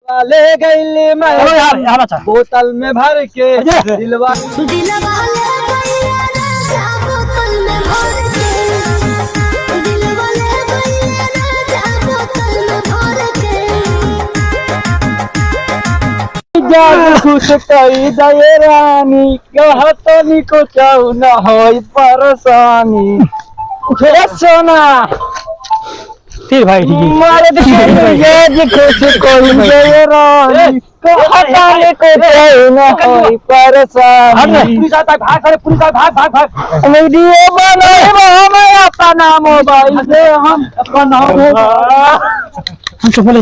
ले गई मैं यार अच्छा बोतल में भर के दिलवा खुश कई दये रानी कहतनी को चाहू न होई परेशानी सोना फिर भाई ठीक है मारे जी खुश कोई दये रानी कहतनी को चाहू न होई परेशानी पुलिस आता है भाग पुलिस भाग भाग भाग वीडियो बनाए हमें अपना मोबाइल से हम अपना हम चुप ले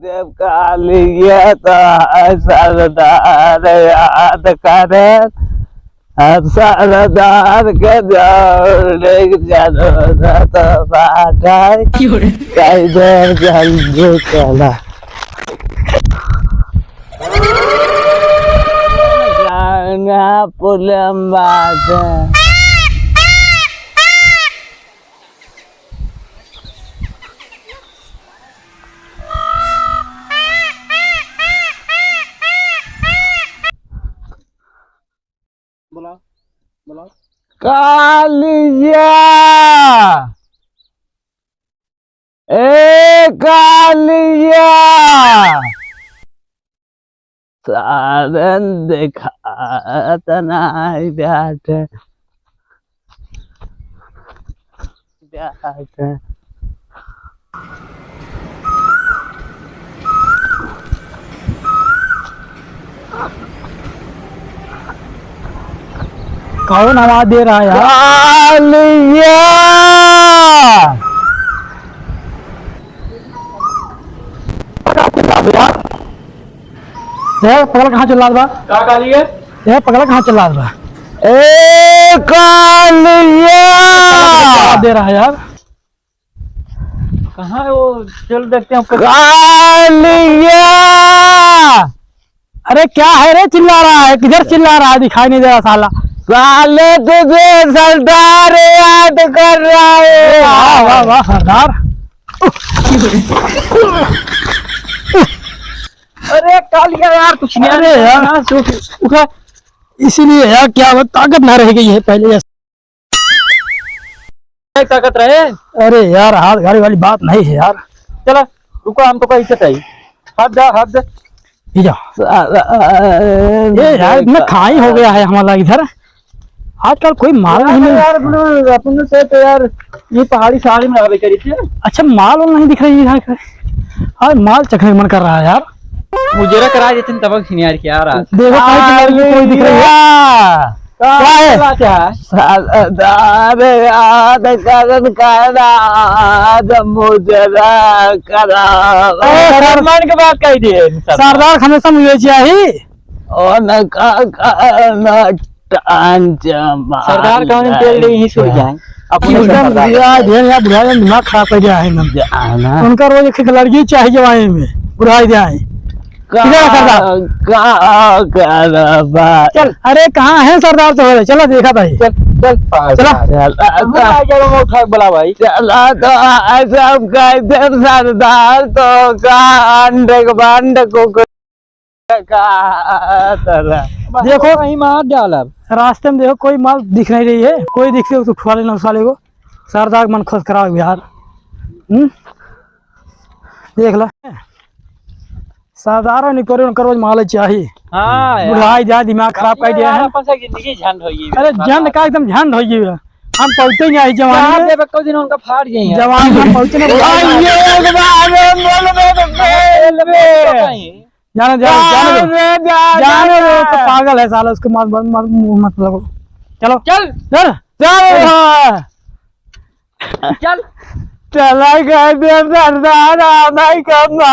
जब कालिया तो सरदार याद करे सरदार के जरूरत बाटे कई देर जल्दी चला जाना पुलम बाटे बोला कालिया ए कालिया सारन दिखात नहीं बैठे कौन आवाज दे रहा है यार कालिया पगला कहाँ चल रहा था क्या कालिया ये पगला कहाँ चल रहा था ए कालिया दे रहा है यार कहाँ है वो चल देखते हैं कालिया अरे क्या है रे चिल्ला रहा है किधर चिल्ला रहा है दिखाई नहीं दे रहा साला काले तुझे सरदार याद कर रहा है वाह वाह वाह सरदार अरे कालिया यार कुछ नहीं अरे यार इसीलिए यार क्या वो ताकत ना रह गई है पहले जैसे ताकत रहे अरे यार हाथ गाड़ी वाली बात नहीं है यार चलो रुको हम तो कैसे चाहिए हाथ ये यार इतना खाई हो गया है हमारा इधर आजकल कोई माल नहीं मिल यार अपन से तो यार ये पहाड़ी साड़ी में आवे करी थी अच्छा माल नहीं दिख रही है आज माल चखने मन कर रहा है यार मुझे ना करा देते तब यार क्या रहा देखो कोई दिख रही है क्या है सरदार याद करन करा मुझे करा मन के बात कही दिए सरदार हमेशा मुझे चाहिए और न सरदार कौन तेल दे ही सो जाए बुढ़ाई दिमाग खराब कर दिया है उनका रोज एक लड़की चाहिए जवानी में बुढ़ाई जाए चल अरे कहाँ है सरदार तो चलो देखा था चल चला चल उठा बोला भाई चला तो ऐसा कहते सरदार तो का अंडे को देखो कहीं मार डाल अब रास्ते में देखो कोई माल दिख नहीं रही है, कोई दिखे तो उठवा लेना उस वाले को। सरदार मन खुश कराओ यार। देख ला सरदार निकोरे उनका रोज माल चाहिए। हाँ बुढ़ाई जा दिमाग खराब कर दिया है। जिंदगी झंड होगी। अरे झंड का एकदम झंड हो गई है। हम पहुंचे नहीं आई जवान में, कई दिन उनका फाड़ गई है जवान में हम पहुंचे नहीं। जाने जाने दो तो पागल है साला, उसको मत लगो। चलो चल चल चल चल चला कहते सरदार नहीं करना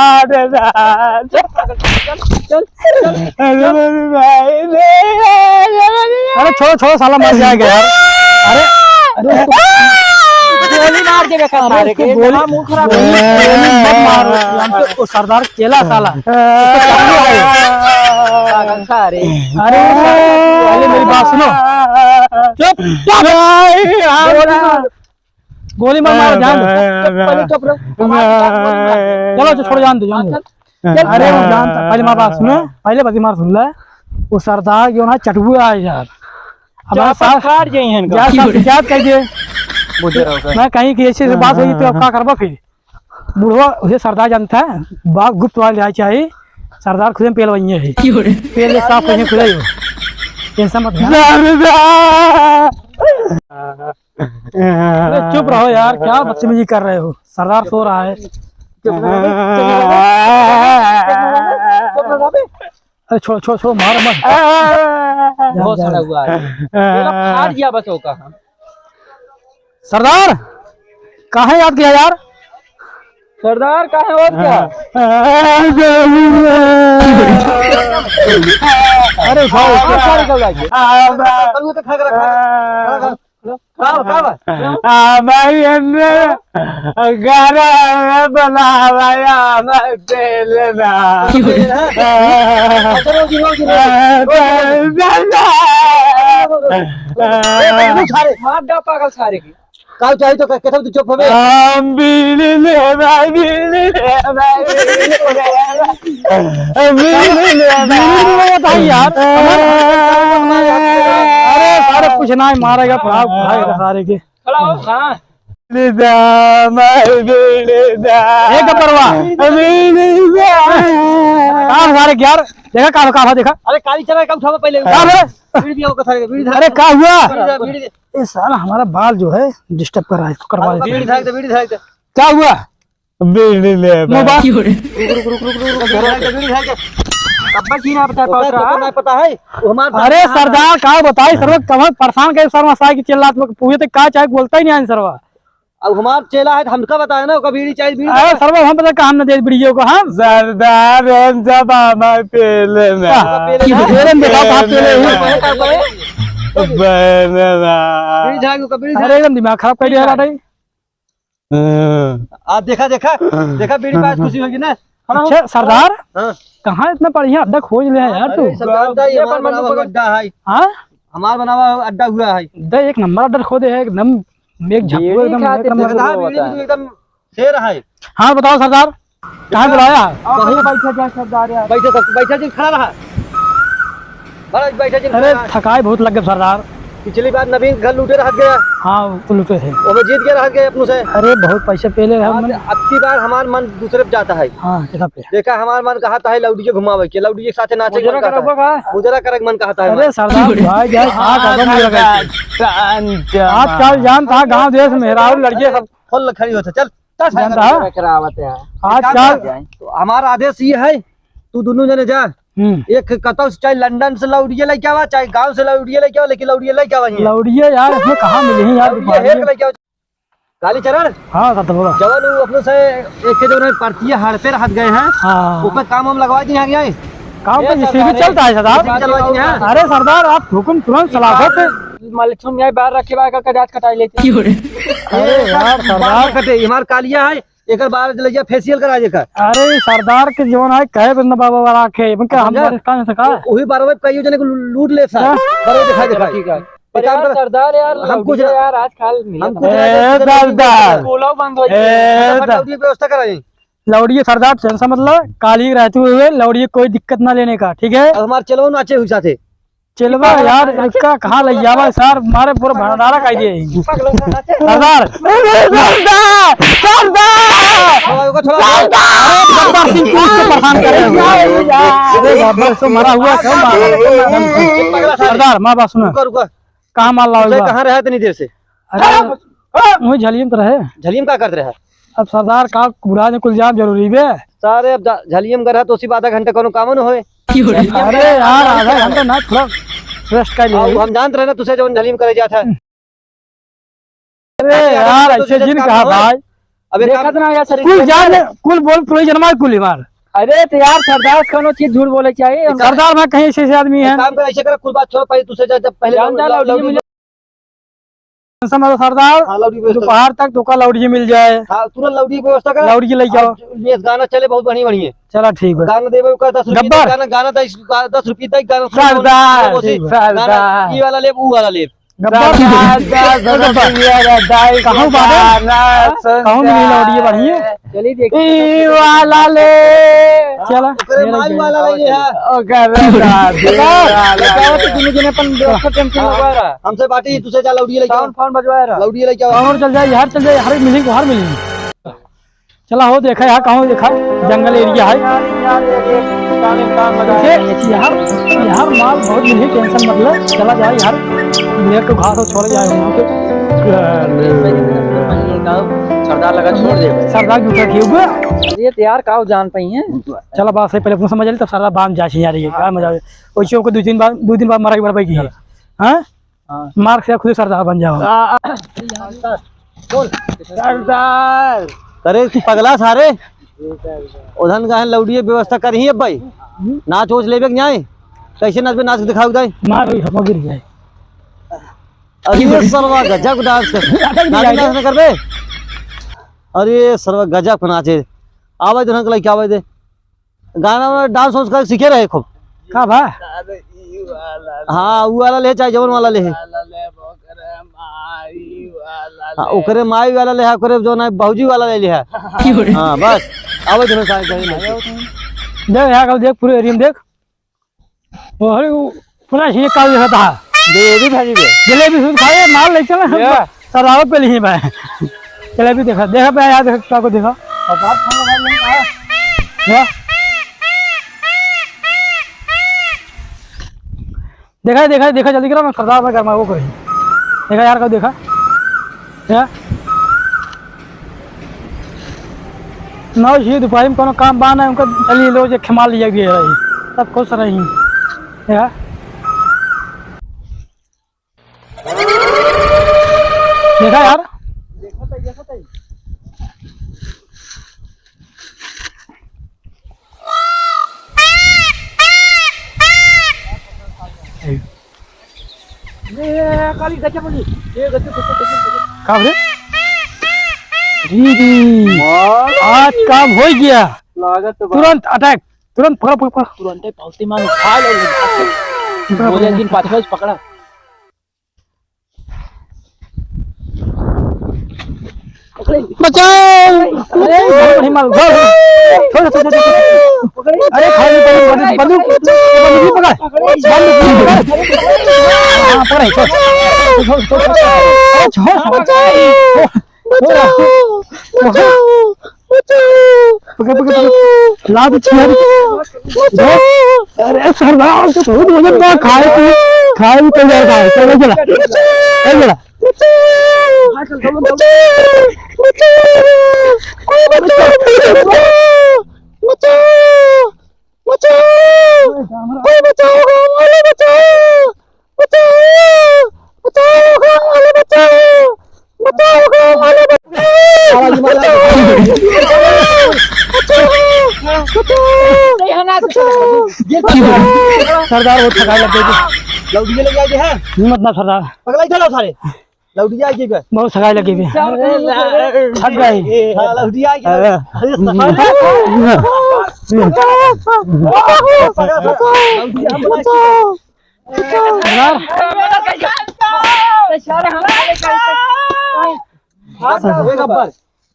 अरे छोड़ो छोड़ो साला मर जाएगा यार। अरे गोली मार देगा का मारे के गोली मुंह खराब गोली मत मारो, वो सरदार केला साला। पागल सारे। अरे पहले मेरी बात सुनो। चुप गोली मत मारो, जान दो। चुप रहो। चलो छोड़ जान दो जान दो। अरे वो जानता, पहले मेरी बात सुनो, पहले बात मार सुन ले। वो सरदार क्यों ना चटुआ है यार, हमारा साथ फाड़ गई है इनका। याद करिए मैं कहीं की ऐसी बात होगी तो क्या करबा फिर। बुढ़वा उसे सरदार जानता है, बाग गुप्त वाले आए चाहिए। सरदार खुद में पेल बनी है, पेल साफ करने खुदा ही हो, टेंशन मत। चुप रहो यार, क्या बदतमीजी कर रहे हो। सरदार सो रहा है। अरे छोड़ छोड़ छोड़ मारो मत। बहुत सारा हुआ है, फाड़ दिया बस का। सरदार कहाँ याद किया यार। सरदार का है और क्या। अरे पागल सारे की काल चाहिए तो कहता तू चुप हो गए। यार अरे सारे कुछ ना मारेगा सारे के। सारे यार देखा कहा देखा। अरे काली चला का उठावा पहले। अरे क्या हुआ ये साला हमारा बाल जो है डिस्टर्ब कर रहा है, करवा देते। क्या हुआ पता है। अरे सरदार का बताई सर्व कमर परेशान कर सर्व साई की चिल्लात में पूछे तो का चाहे बोलता ही नहीं सर्वा। अब हमारा चेला है हमका बताया ना बीड़ी चाहिए बीड़ी। अरे सर्व हम पता कहा हमने दे बीड़ियों को। हम सरदार जब हमारे पेले में अरे एकदम दिमाग खराब कर दिया भाई। आप देखा देखा देखा बीड़ी पास खुशी होगी ना। अच्छा सरदार कहाँ इतना बढ़िया अड्डा खोज ले यार तू। हमारा बनावा अड्डा हुआ है। एक नंबर अड्डा खोदे है एकदम एकदम शेर है। हाँ बताओ सरदार कहाँ बुलाया। बैठा खड़ा रहा। अरे थकाई बहुत लग गया सरदार। पिछली बार नवीन घर लूटे रह गया। हाँ तो लूटे थे वो मैं जीत गया रह गया अपनों से। अरे बहुत पैसे पहले अब की बार हमारा मन दूसरे पे जाता है। हाँ पे देखा हमारा मन कहता है लौडिये घुमावे के लौडिये के साथ नाचे मुजरा करक मन कहता है। अरे सरदार आजकल जानता गाँव देश में लड़के सब फुल खड़ी होते। चल आजकल हमारा आदेश ये है तू दोनों जने जा। एक कतौ चाहे लंदन से लौडिये लेके आवा चाहे गांव से लौडिये लेके आवा, लेकिन लौडिये लेके आवा। लौडिये यार इसमें कहाँ मिले यार। काली चरण हाँ जवान अपने से एक के जो पार्टी हार पे हाथ गए हैं। हाँ ऊपर काम हम लगवा दिए हैं काम पे जैसे भी चलता है सरदार। अरे सरदार आप हुक्म तुरंत सलाखत मलक्ष्मण न्याय बाहर रखे बाहर का जांच कटाई लेते। अरे यार सरदार कटे हमार कालिया है एक बार लइया फेशियल करा जे का। अरे सरदार के जीवन है कहे बंदा बाबा राखे इनका हम राजस्थान से का वही बार में कई जने को लूट ले सा बार दिखा ठीक है सरदार यार हम कुछ यार आज खाल मिला सरदार पुलाव बंद हो लौड़ी व्यवस्था कराई। लौड़ी सरदार टेंशन मतलब काली रहते हुए लौड़ी कोई दिक्कत ना लेने का, ठीक है। हमारे चलो ना अच्छे हुई साथे चलवा यार इसका कहाँ ले जावा सर, मारे पूरा भंडारा कर दिए सरदार। मरा हुआ सरदार, माँ बात सुना कहाँ माल लाओ, कहाँ रहा इतनी देर से? मुझे झलियम तो रहे, झलियम का करते रहा? अब सरदार का बुरा ने कुल जाम जरूरी है सारे। अब झलियम कर रहा तो उसी आधा घंटे कोनो काम न होए। अरे यार आधा घंटा ना थोड़ा रेस्ट कर लिए। हम जानते रहे ना तुझे जो झलियम करे जाता है। अरे यार ऐसे जिन कहा भाई, अब देखत ना यार शरीर कुल जान कुल बोल पूरी जन्मा कुल मार। अरे तो यार सरदार कोनो चीज झूठ बोले चाहिए। सरदार में कहीं ऐसे आदमी है काम कर, ऐसे कर, कुल बात छोड़, पहले तुझे जब पहले समझो सरदार दोपहर तक तो का लौड़ी मिल जाए। हाँ तुरंत लौड़ी की व्यवस्था कर, लौड़ी ले जाओ। ये गाना चले बहुत बढ़िया बढ़िया। चलो ठीक है, गाना देवे का 10 रुपये गब्बर। गाना, गाना 10 रुपये तक गाना। सरदार, सरदार ये वाला ले, वो वाला ले। गब्बर कहूँ मिली लौड़ी बढ़िया, चलिए देख वाला ले चला माई वाला ले है। हमसे बाटी तुझे जा लौड़ी लेके फोन बजवाया रहा। लौड़ी लेके आओ। और चल जाए यार, चल जाए हर मिलेंगे, हर मिलेंगे। चला हो देखा यहाँ कहूँ देखा जंगल एरिया है यार, यार माल बहुत मिली, टेंशन मतलब चला जाए यार, देर को घास छोड़ जाए सरदार लगा छोड़ दे। सरदार जूता किए हुए ये तैयार काव जान पाई है। चला बात से पहले समझ ली तब सरदार बांध जाए यार, ये क्या मजा वैसे को 2 दिन बाद मारा की बर्बाई की है। हाँ मार से खुद सरदार बन जाओ। सरदार अरे पगला सारे उधन का लौड़ी व्यवस्था कर ही। अब भाई नाच वोच लेबे न्याय कैसे नाच पे नाच दिखाओ दाई मार हम गिर जाए। अरे सरवा गजब डांस कर, नाच न करबे। अरे सरवा गजब का नाचे आवाज उधन के क्या आवाज दे, गाना में डांस वांस कर सीखे रहे खूब का भा। हाँ वो वाला ले चाहे जवन वाला ले, हाँ ओकरे माई वाला ले, ओकरे जो ना बाबूजी वाला ले लिया। हाँ बस आवाज उधन का देख यहाँ देख पूरे एरिया में देख वो हरे पूरा ये काल देखा था जलेबी सूद खाए माल ले चला सरदार पे नहीं भाई। जलेबी देखा देखा पे यार देखा क्या को देखा देखा देखा देखा जल्दी करा, मैं सरदार में गरमा वो करी देखा यार, कब देखा क्या नौ जी दोपहर में कोनो काम बाना है उनका चलिए लो जो खिमा लिया गया रही सब खुश रही क्या। देखा यार आज काम हो गया, तुरंत अटैक, तुरंत पकड़ तुरंत पहुंचती मान उठा लो दिन पाछे पकड़ा। बचाओ अरे माल थोड़ा अरे खाली बंदूक पकड़ अरे सरदार खाए तो यार चलो चला सरदार वो थका लग गई लौड़ी ले जाए है हिम्मत ना सरदार पगला चलो सारे लौड़ी जाए जी बहुत थकाई लगी भी थक गई लौड़ी आ सरदार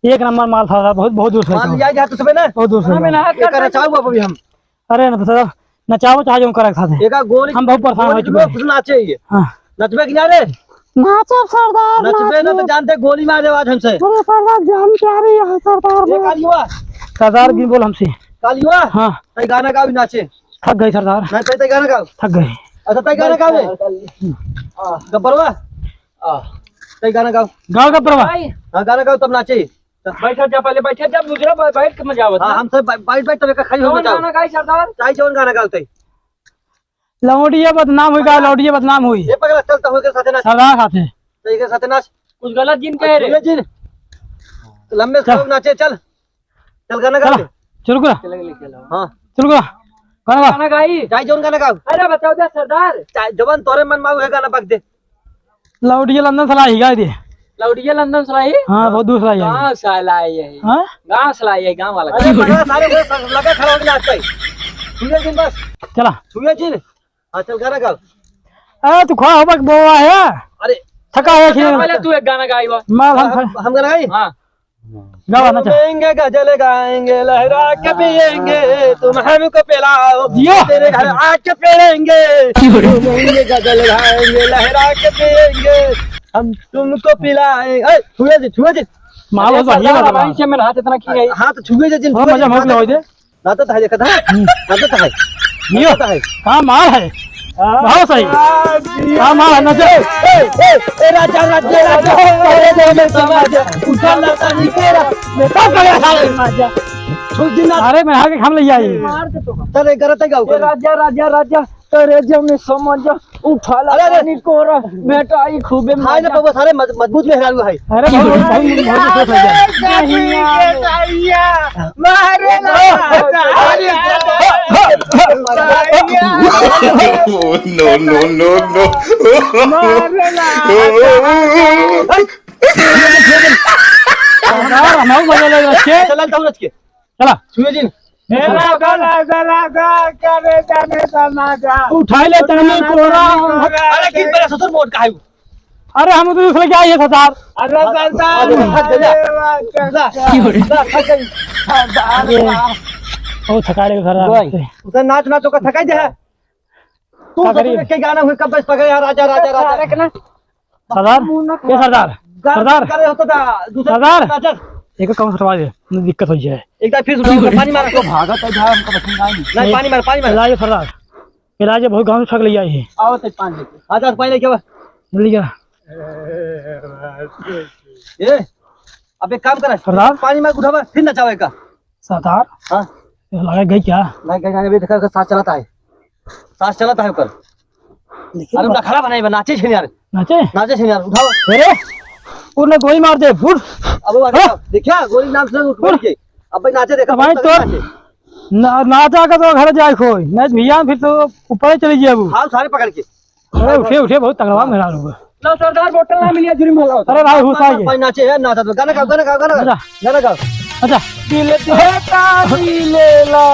एक नंबर माल था, बहुत दूर से मान लिया गया तो सब ना बहुत दूर से एक करना चाहूंगा अभी हम। अरे ना तो नचाओ चाहे जो करे खाते एक गोली हम बहुत परेशान हो चुके हैं। कुछ नाचे ये हाँ नचबे कि ना रे नाचो सरदार नचबे ना तो जानते गोली मार दे आज हमसे। बोलो सरदार जान क्या रही है सरदार ये काली हुआ सरदार भी बोल हमसे। काली हुआ हाँ तई गाना गाओ नाचे थक गए सरदार, ना तई गाना गाओ थक गए। अच्छा तई गाना गाओ गब्बरवा तई गाना गाओ गाँव का प्रवाह हां गाना गाओ तब नाचे। बैठा जा पहले बैठा जा मुजरा बैठ के मजा आवत हां हम सब बैठ तब खड़ी हो जाओ। गाना गाई सरदार चाय जवन गाना गाओ तई लौटिया बदनाम हुई गा, लौटिया बदनाम हुई ये पगला चलता हो के साथे नाच सरदार खाते तई के साथे नाच कुछ गलत जिन कह रे जिन लंबे से नाचे चल चल गाना गा चलो करा हां चलो करा गाना गा। गाना गाई चाय जवन गाना गाओ अरे बताओ दे सरदार चाय जवन तोरे मन माऊ है गाना बक दे। लौटिया लंदन सलाई ही गा दे। लौटिया लंदन सलाई हाँ बहुत दूर सलाई है। गांव से लाई है हाँ गांव से लाई है गांव वाला अरे पगला सारे लगा खड़ा हो गया आज तई सुनिए जिन बस चला सुनिए जिन हां चल गाना गाओ। अरे तू खा हो बक बोआ है अरे थका है पहले तू एक गाना गाई बा माल हम गाना गाई हां गावा ना गाएंगे गजल गाएंगे लहरा के पिएंगे तुम हमको पिलाओ जियो। तेरे घर आके पिएंगे गाएंगे गजल गाएंगे लहरा के पिएंगे हम तुमको पिलाएंगे। छुए जी माल हो तो ये भाई से मेरा हाथ इतना की है हां तो छुए जी जिन हाँ मजा मौक ले दे ना तो है देखा था ना तो है जियो। है हाँ माल है बहुत सही। हाँ माल है नचे ए राजा राजा राजा तेरे दिल में समा जा उठा लता निकेरा मैं तो गया साले राजा छुप दिन अरे मैं आके हम ले आई तेरे गरत गाओ राजा राजा राजा तेरे जब में समझ उठा ला निकोरा बेटा आई खूबे हाय ना बाबा सारे मजबूत मेहरारू है। अरे बहुत no, no, no, no. हमारे मजा ले अच्छे चल तो नच के चला छुए जी उठाई ले तनी कोरा। अरे किस तरह ससुर मोट का है वो अरे हम तो दूसरे क्या ये सरदार ओ थका ले सरदार उसे नाच नाचो का थकाई दे है तू के गाना हुए कब बस पकड़े राजा राजा राजा सरदार ये सरदार सरदार करे होता था दूसरा सरदार। नाचर एक काम करवा दे दिक्कत हो जाए। एक बार फिर उठाओ पानी मार को भागत है भाई हमको पसंद नहीं पानी मार इलाज सरदार इलाज बहुत गाँव से थक ले आई है। आओ तो पानी आजा पानी क्या जल्दी क्या ये अब एक काम करा सरदार। पानी में उठावा फिर नचावे का सरदार हां लगा गई क्या मैं गाने भी देखा सांस चलाता है ऊपर अरे उनका खड़ा बनाई नाचे छे यार नाचे यार उठाओ अरे उन्हें गोली मार दे फुट अब देखिया गोली नाम से उठ के अब भाई नाचे देखा भाई तो नाचा का तो घर जाए खोई नहीं भैया फिर तो ऊपर ही चली जाए वो। हां सारे पकड़ के अरे उठे उठे बहुत तगड़ा मेरा लोग। लो सरदार बोतल ना मिलिया जुर्म होला अरे भाई हुसा है भाई नाचे है नाचा तो गाना गाओ अच्छा दिल देता दिलेला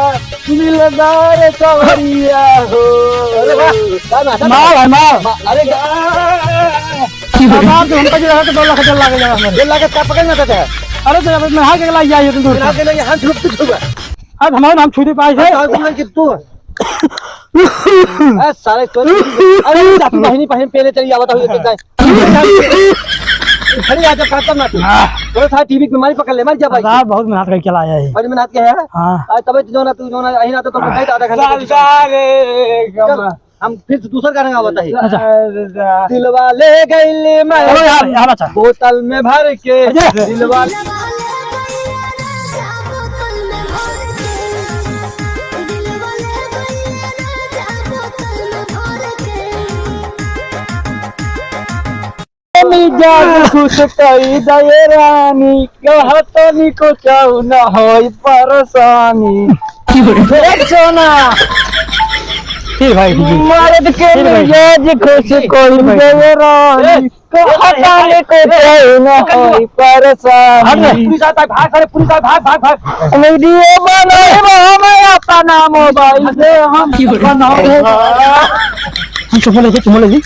दिलदार सवरिया हो अरे वाह गाना माल है माल। अरे सरदार तो हमको जगह के 2 लाख चल लागे जगह में 2 लाख का पकड़ना चाहता है अरे तो मैं हां के लाई जाइए तुम दूर ना के लिए हाथ छुप छुप अब हमारे नाम छुदी पाई है कि तू सारे अरे जाती बहनी पहन पहले चली आवत हुई खड़ी आजा खत्म ना तू वो था टीवी पे मारी पकड़ ले मर जा भाई सरदार बहुत मेहनत करके लाया है। बड़ी मेहनत के है हां आज तबे जो ना तू जो ना अही ना तो तुम कहीं आधा घंटा हम फिर दूसरा गाना गावत है। अच्छा दिलवा ले गइले मैं चलो यार अच्छा बोतल में भर के दिलवा मिजाज खुश कई दये रानी कहतो निको चाहू न होई परेशानी सोना ठीक भाई ठीक मर्द के मिजाज खुश कोई दये रानी कहतो निको चाहू न होई परेशानी पुलिस आता है भाग सारे पुलिस आ भाग वीडियो बनाए हम अपना मोबाइल से हम बनाओ हम चुप ले जी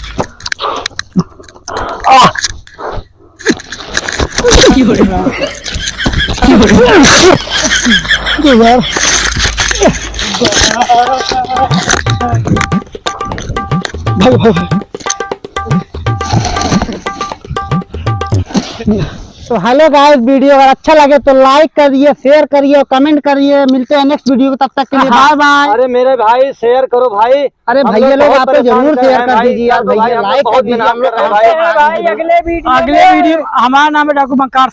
तो हेलो गाइस, वीडियो अगर अच्छा लगे तो लाइक करिए, शेयर करिए और कमेंट करिए। मिलते हैं नेक्स्ट वीडियो में, तब तक के लिए बाय बाय। अरे मेरे भाई शेयर करो भाई। अरे हम भैया लोग बहुत आप तो परेशान जरूर कर शेयर रहे हैं कर भाई, दीजिए यार, तो भाई भैया हम लाइक बहुत कर दीजिए। मेहनत हम लोग कर रहे हैं भाई। भाई अगले वीडियो अगले वीडियो हमारा नाम है डाकू बंकार।